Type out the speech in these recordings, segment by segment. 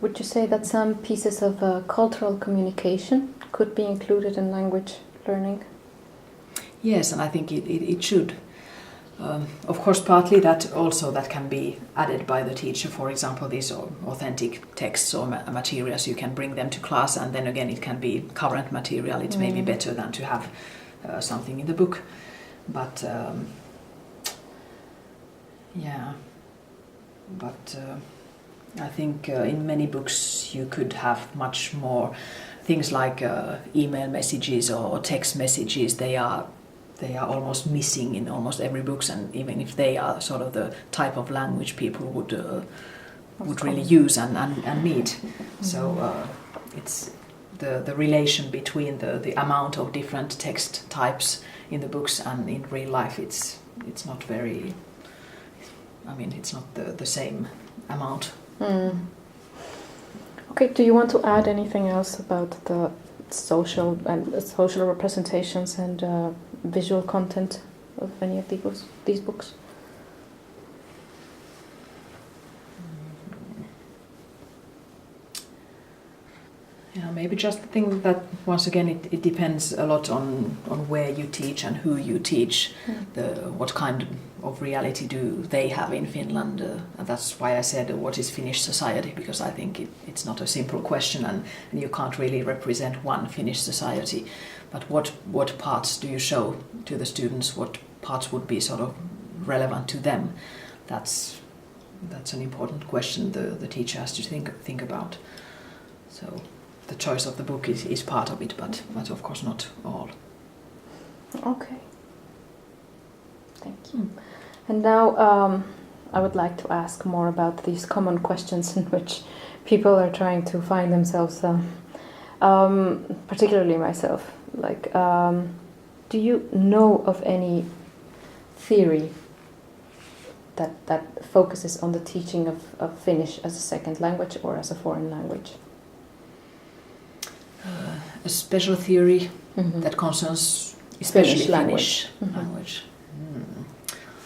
Would you say that some pieces of cultural communication could be included in language learning? Yes, and I think it should. Of course, partly that also that can be added by the teacher. For example, these authentic texts or materials, you can bring them to class, and then again it can be current material. It may be better than to have something in the book. But I think in many books you could have much more things like email messages or text messages. They are almost missing in almost every book, and even if they are sort of the type of language people would really use and need. So it's the relation between the amount of different text types in the books and in real life, it's not very. I mean, it's not the same amount. Okay. Do you want to add anything else about the social representations and visual content of any of these books? Yeah, maybe just think that once again it depends a lot on where you teach and who you teach. What kind of reality do they have in Finland? And that's why I said what is Finnish society, because I think it's not a simple question, and you can't really represent one Finnish society. But what parts do you show to the students? What parts would be sort of relevant to them? That's an important question the teacher has to think about. So the choice of the book is part of it, but of course not all. Okay. Thank you. And now I would like to ask more about these common questions in which people are trying to find themselves, particularly myself. Like, do you know of any theory that focuses on the teaching of Finnish as a second language or as a foreign language? A special theory that concerns especially Finnish language.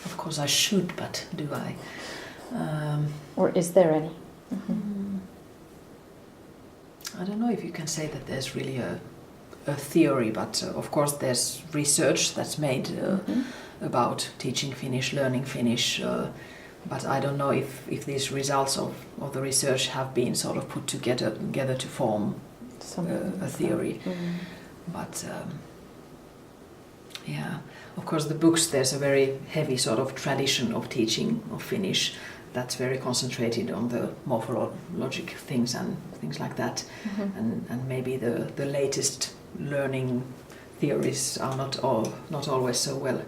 Of course I should, but do I? Or is there any? I don't know if you can say that there's really a theory, but of course there's research that's made about teaching Finnish, learning Finnish, but I don't know if these results of the research have been sort of put together to form a theory. But of course the books, there's a very heavy sort of tradition of teaching of Finnish that's very concentrated on the morphologic things and things like that. And maybe the latest learning theories are not always so well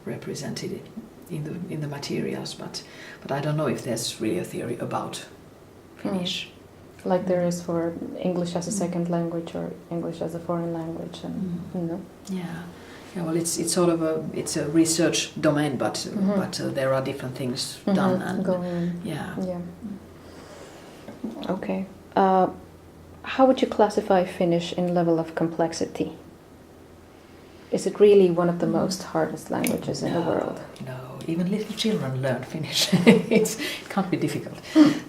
represented in the materials, but I don't know if there's really a theory about Finnish. Like there is for English as a second language or English as a foreign language, and Yeah, well, it's sort of a research domain, but there are different things done and going. Yeah. Okay. How would you classify Finnish in level of complexity? Is it really one of the most hardest languages in the world? No, even little children learn Finnish. It can't be difficult.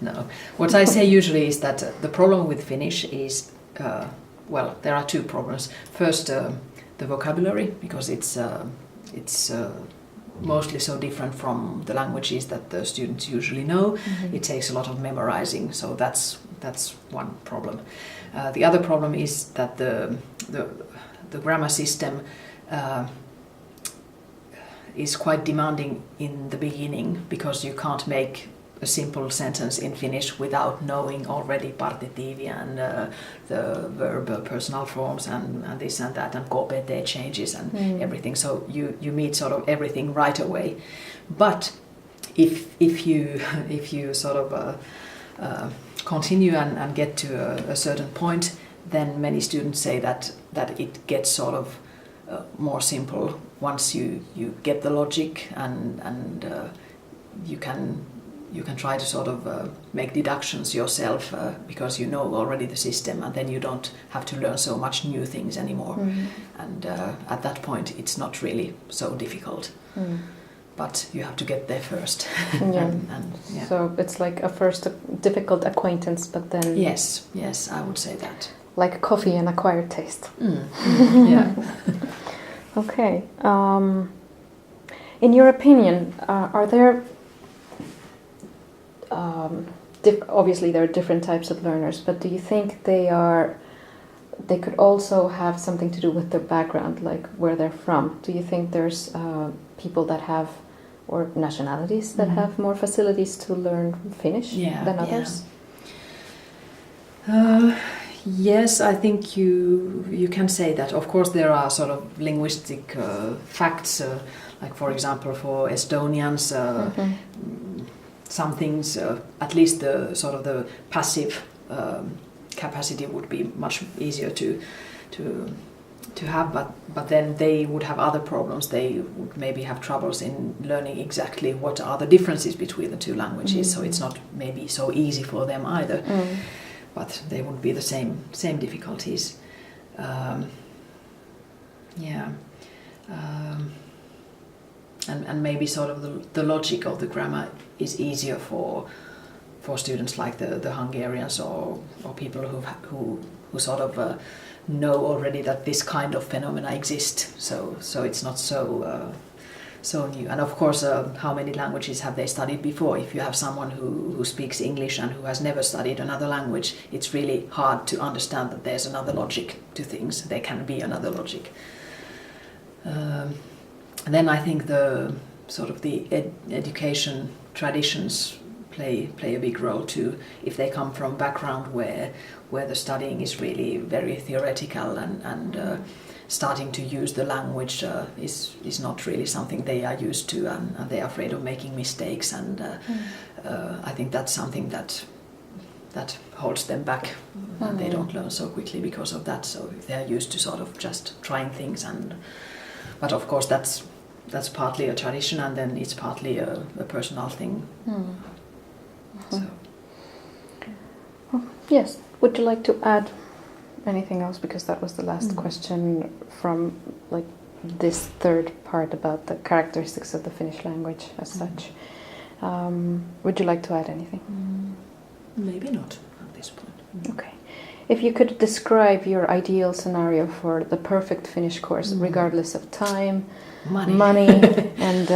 No. What I say usually is that the problem with Finnish is, there are two problems. First, the vocabulary, because it's mostly so different from the languages that the students usually know. It takes a lot of memorizing, so that's one problem. The other problem is that the grammar system is quite demanding in the beginning, because you can't make a simple sentence in Finnish without knowing already partitiivia and the verb personal forms and this and that and KPT changes and everything. So you meet sort of everything right away. But if you sort of continue and get to a certain point, then many students say that it gets sort of more simple once you get the logic and you can try to sort of make deductions yourself because you know already the system, and then you don't have to learn so much new things anymore. And at that point it's not really so difficult. but you have to get there first. Yeah. Yeah. So it's like a first difficult acquaintance, but then Yes, I would say that. like coffee, an acquired taste. Yeah. Okay. In your opinion, are there obviously there are different types of learners, but do you think they could also have something to do with their background, like where they're from? Do you think there's people that have, or nationalities that have more facilities to learn Finnish than others? Yes, I think you can say that. Of course, there are sort of linguistic facts, like for example, for Estonians, some things, at least the sort of the passive capacity would be much easier to have, but then they would have other problems. They would maybe have troubles in learning exactly what are the differences between the two languages. So it's not maybe so easy for them either. But they would be the same difficulties. And maybe sort of the logic of the grammar is easier for students like the Hungarians or people who sort of know already that this kind of phenomena exist. So it's not so new. And of course, how many languages have they studied before? If you have someone who speaks English and who has never studied another language, it's really hard to understand that there's another logic to things. There can be another logic. And then I think the sort of the education traditions play a big role too. If they come from background where the studying is really very theoretical and starting to use the language is not really something they are used to, and they are afraid of making mistakes, and I think that's something that holds them back, and they don't learn so quickly because of that. So if they are used to sort of just trying things, but of course that's partly a tradition, and then it's partly a personal thing. So. Yes. Would you like to add anything else, because that was the last question from like this third part about the characteristics of the Finnish language as such? Would you like to add anything? Maybe not at this point. Okay. If you could describe your ideal scenario for the perfect Finnish course, regardless of time, money and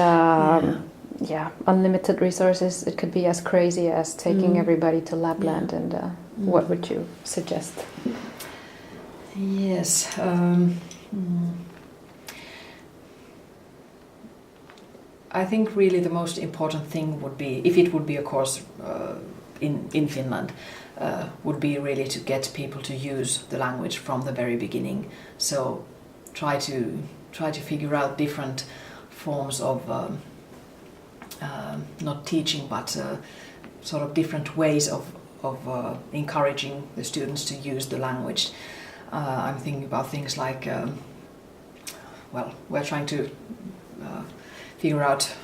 unlimited resources, it could be as crazy as taking everybody to Lapland, and what would you suggest? Yes. I think really the most important thing would be, if it would be a course in Finland, would be really to get people to use the language from the very beginning. So try to figure out different forms of not teaching, but sort of different ways of encouraging the students to use the language. I'm thinking about things like, we're trying to figure out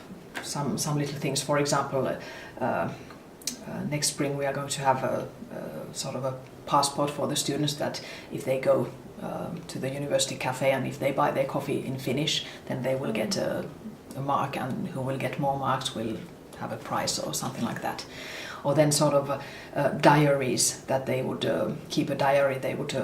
some little things. For example, next spring we are going to have a sort of a passport for the students, that if they go to the university cafe and if they buy their coffee in Finnish, then they will get a mark, and who will get more marks will have a prize or something like that. Or then sort of diaries, that they would keep a diary. They would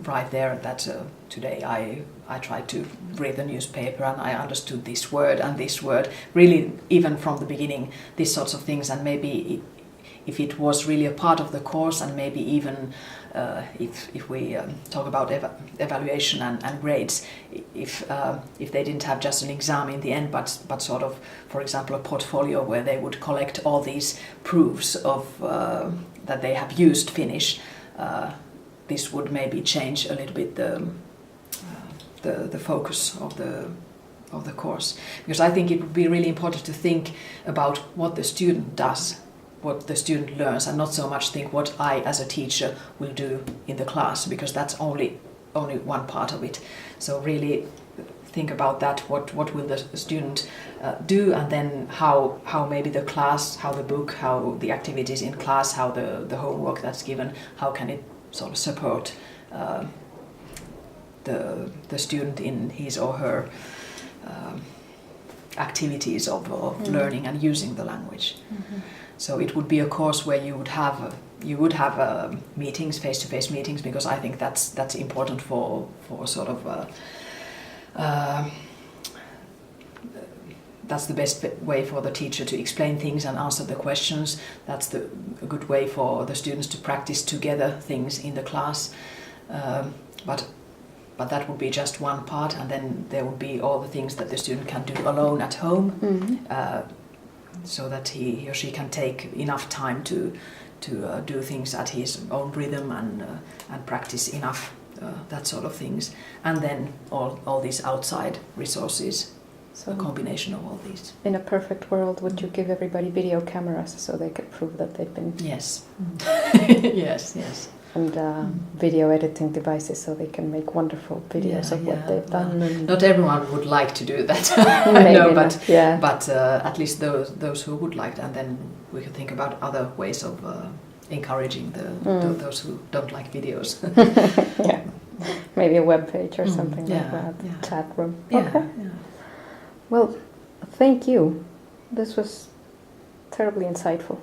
write there that today I tried to read the newspaper and I understood this word and this word. Really, even from the beginning, these sorts of things. And maybe if it was really a part of the course, and maybe even if we talk about evaluation and grades, if they didn't have just an exam in the end, but sort of, for example, a portfolio where they would collect all these proofs of that they have used Finnish, this would maybe change a little bit the focus of the course, because I think it would be really important to think about what the student does, what the student learns, and not so much think what I as a teacher will do in the class, because that's only one part of it. So really think about that, what will the student do, and then how maybe the class, how the book, how the activities in class, how the homework that's given, how can it sort of support the student in his or her activities of learning and using the language. So it would be a course where you would have meetings, face-to-face meetings, because I think that's important for sort of that's the best way for the teacher to explain things and answer the questions. That's a good way for the students to practice together things in the class. But that would be just one part, and then there would be all the things that the student can do alone at home, so that he or she can take enough time to do things at his own rhythm and practice enough that sort of things, and then all these outside resources. So a combination of all these. In a perfect world, would you give everybody video cameras so they could prove that they've been... Yes. yes. And video editing devices so they can make wonderful videos of what they've done. And not everyone would like to do that. Maybe no, not, but at least those who would like, and then we could think about other ways of encouraging those who don't like videos. Yeah, maybe a web page or something like that. Yeah. Chat room. Yeah, Okay. yeah. Well, thank you. This was terribly insightful.